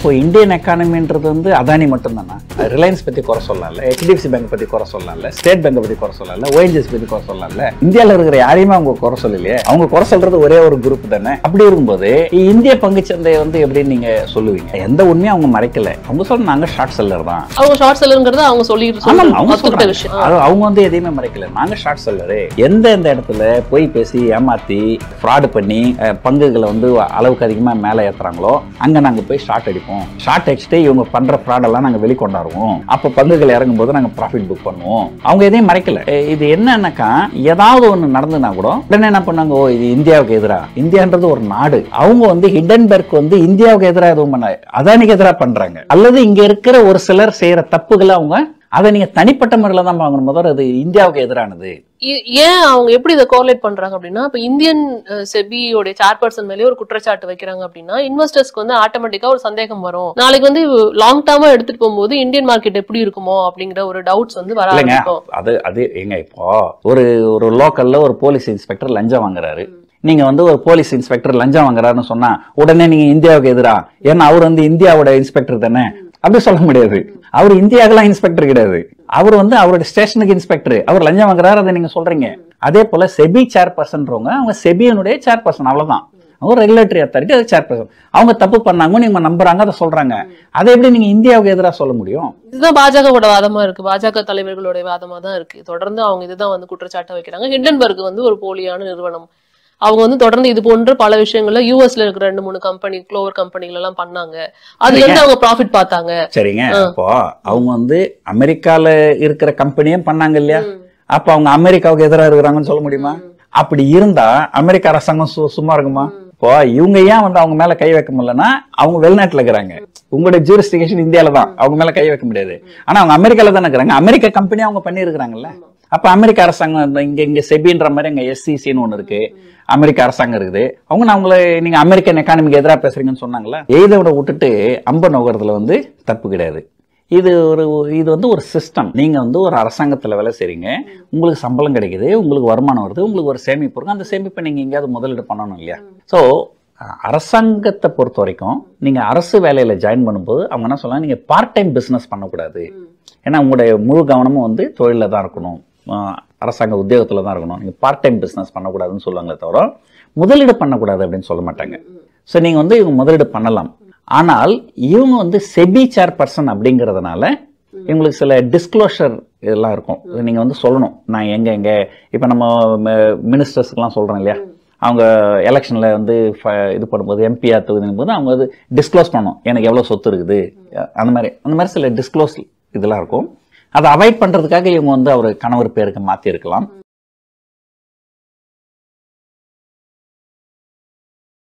இப்போ இந்தியன் எக்கானமின்றது வந்து அதானி மட்டும் தானா? ரிலையன்ஸ் பத்தி குறை சொல்லலாம்ல, HDFC பேங்க் பத்தி குறை சொல்லலாம்ல, ஸ்டேட் பேங்க் பத்தி குறை சொல்லலாம்ல, ONGC பத்தி குறை சொல்லலாம்ல. இந்தியாவில் இருக்கிற யாரையுமே அவங்க குறை சொல்லலையே. அவங்க குறை சொல்றது ஒரே ஒரு குரூப் தானே. அப்படி இருக்கும்போது இந்திய பங்குச்சந்தையை வந்து எப்படி நீங்க சொல்லுவீங்க? எந்த உண்மையும் அவங்க மறைக்கல. அவங்க சொல்ல நாங்க ஷார்ட் செல்லர் தான். அவங்க ஷார்ட் செல்லர்ங்கிறது அவங்க சொல்லிட்டு விஷயம். அவங்க வந்து எதையுமே மறைக்கல. நாங்க ஷார்ட் செல்லரு. எந்த இடத்துல போய் பேசி ஏமாத்தி ஃப்ராட் பண்ணி பங்குகளை வந்து அளவுக்கு அதிகமா மேல ஏத்துறாங்களோ அங்க நாங்க போய் ஷார்ட் அடிப்போம். ஷார்ட் அடிச்சுட்டு இவங்க பண்ற ஃப்ராட் எல்லாம் நாங்க வெளிக்கொண்டாடுவோம். அப்ப பங்குகள் இறங்கும் போது நாங்க ப்ராஃபிட் புக் பண்ணுவோம். அவங்க எதையும் மறைக்கல. இது என்னன்னாக்கா ஏதாவது ஒண்ணு நடந்துனா கூட உடனே என்ன பண்ணாங்க, ஓ இது இந்தியாவுக்கு எதிரா. இந்தியான்றது ஒரு நாடு. அவங்க வந்து ஹிண்டன்பர்க் வந்து இந்தியாவுக்கு எதிராக எதுவும் பண்ண அதானிக்கு எதிராக பண்றாங்க. அல்லது இங்க இருக்கிற ஒரு சிலர் செய்யற தப்புகளை அவங்க அதை நீங்க தனிப்பட்ட முறையில தான் பார்க்கணும். முதல்ல அது இந்தியாவுக்கு எதிரானது. ஏன் அவங்க எப்படி இதை கோரிலேட் பண்றாங்க அப்படின்னா, இப்ப இந்தியன் செபியோட சேர்பர்சன் மேலே ஒரு குற்றச்சாட்டு வைக்கிறாங்க அப்படின்னா இன்வெஸ்டர்ஸ்க்கு வந்து ஆட்டோமேட்டிக்கா ஒரு சந்தேகம் வரும். நாளைக்கு வந்து லாங் டேர்மா எடுத்துட்டு போகும்போது இந்தியன் மார்க்கெட் எப்படி இருக்குமோ அப்படிங்கிற ஒரு டவுட்ஸ் வந்து வர ஆரம்பிக்கும். அது எங்க இப்போ ஒரு லோக்கல்ல ஒரு போலீஸ் இன்ஸ்பெக்டர் லஞ்சம் வாங்குறாரு. நீங்க வந்து ஒரு போலீஸ் இன்ஸ்பெக்டர் லஞ்சம் வாங்குறாருன்னு சொன்னா உடனே நீங்க இந்தியாவுக்கு எதிரா, ஏன்னா அவர் வந்து இந்தியாவோட இன்ஸ்பெக்டர் தானே. அப்படி சொல்ல முடியாது. அவர் இந்தியாவுக்குலாம் இன்ஸ்பெக்டர் கிடையாது. அவர் வந்து அவருடைய ஸ்டேஷனுக்கு இன்ஸ்பெக்டர். அவர் லஞ்சம் வாங்குறாரு, அதை நீங்க சொல்றீங்க. அதே போல செபி சேர்பர்சன்றவங்க அவங்க செபியனுடைய சேர்பர்சன், அவ்வளவுதான். அவங்க ரெகுலேட்டரி அத்தாரிட்டி, அது சேர்பர்சன். அவங்க தப்பு பண்ணாங்க, நீங்க நம்புறாங்க, அதை சொல்றாங்க. அதை எப்படி நீங்க இந்தியாவுக்கு எதிராக சொல்ல முடியும்? இதுதான் பாஜகவோட வாதமா இருக்கு. பாஜக தலைவர்களுடைய வாதமா தான் இருக்கு. தொடர்ந்து அவங்க இதுதான் வந்து குற்றச்சாட்டை வைக்கிறாங்க. ஹிண்டன்பர்க் வந்து ஒரு போலியான நிறுவனம். அவங்க வந்து தொடர்ந்து இது போன்ற பல விஷயங்கள்ல யூஎஸ்ல இருக்கிற 2-3 கம்பெனி, க்ளோவர் கம்பெனிகள் எல்லாம் பண்ணாங்க. அதுல இருந்து அவங்க ப்ராஃபிட் பார்த்தாங்க. சரிங்க. இப்போ அவங்க வந்து அமெரிக்கால இருக்கிற கம்பெனியும் பண்ணாங்க இல்லையா? அப்ப அவங்க அமெரிக்காவுக்கு எதிராக இருக்கிறாங்கன்னு சொல்ல முடியுமா? அப்படி இருந்தா அமெரிக்க அரசாங்கம் சும்மா இருக்குமா? இப்போ இவங்க ஏன் வந்து அவங்க மேல கை வைக்க முடியலன்னா அவங்க வெளிநாட்டுல இருக்கிறாங்க. உங்களுடைய ஜூரிஸ்டிகேஷன் இந்தியால தான். அவங்க மேல கை வைக்க முடியாது. ஆனா அவங்க அமெரிக்கால தான் இருக்கிறாங்க. அமெரிக்க கம்பெனி அவங்க பண்ணி இருக்கிறாங்கல்ல. அப்ப அமெரிக்க அரசாங்கம் இங்க செபின்ற மாதிரி அங்க SECன்னு ஒண்ணு இருக்கு. அமெரிக்க அரசாங்கம் இருக்குது. அவங்க அவங்கள நீங்க அமெரிக்கன் எக்கானமிக்கு எதிராக பேசுறீங்கன்னு சொன்னாங்களா? எய்தோட விட்டுட்டு அம்ப நோக்கிறதுல வந்து தப்பு கிடையாது. இது வந்து ஒரு சிஸ்டம். நீங்க வந்து ஒரு அரசாங்கத்துல வேலை செய்றீங்க, உங்களுக்கு சம்பளம் கிடைக்குது, உங்களுக்கு வருமானம் வருது, உங்களுக்கு ஒரு சேமிப்பு இருக்கு. அந்த சேமிப்பை நீங்க எங்கேயாவது முதலீடு பண்ணணும் இல்லையா? சோ அரசாங்கத்தை பொறுத்த வரைக்கும் நீங்க அரசு வேலையில ஜாயின் பண்ணும்போது அவங்க என்ன சொல்லலாம், நீங்க பார்ட் டைம் பிசினஸ் பண்ணக்கூடாது. ஏன்னா உங்களுடைய முழு கவனமும் வந்து தொழில தான் இருக்கணும், அரசாங்க உத்தியோகத்துல தான் இருக்கணும். நீங்க பார்ட் டைம் பிசினஸ் பண்ணக்கூடாதுன்னு சொல்லுவாங்களே தவிர முதலீடு பண்ணக்கூடாது அப்படின்னு சொல்ல மாட்டாங்க. ஸோ நீங்க வந்து இவங்க முதலீடு பண்ணலாம். ஆனால் இவங்க வந்து செபி சேர்பர்சன் அப்படிங்கிறதுனால இவங்களுக்கு சில டிஸ்க்ளோஷர் இதெல்லாம் இருக்கும். நீங்க வந்து சொல்லணும், நான் எங்க இப்ப நம்ம மினிஸ்டர்ஸ்க்குலாம் சொல்றோம் இல்லையா, அவங்க எலெக்ஷன்ல வந்து இது பண்ணும்போது MP தொகுதிக்கும் போது அவங்க வந்து டிஸ்க்ளோஸ் பண்ணணும், எனக்கு எவ்வளவு சொத்து இருக்குது, அந்த மாதிரி சில டிஸ்க்ளோஸ் இதெல்லாம் இருக்கும். அதை அவாய்ட் பண்றதுக்காக இவங்க வந்து அவர் கணவர் பேருக்கு மாத்தி இருக்கலாம்.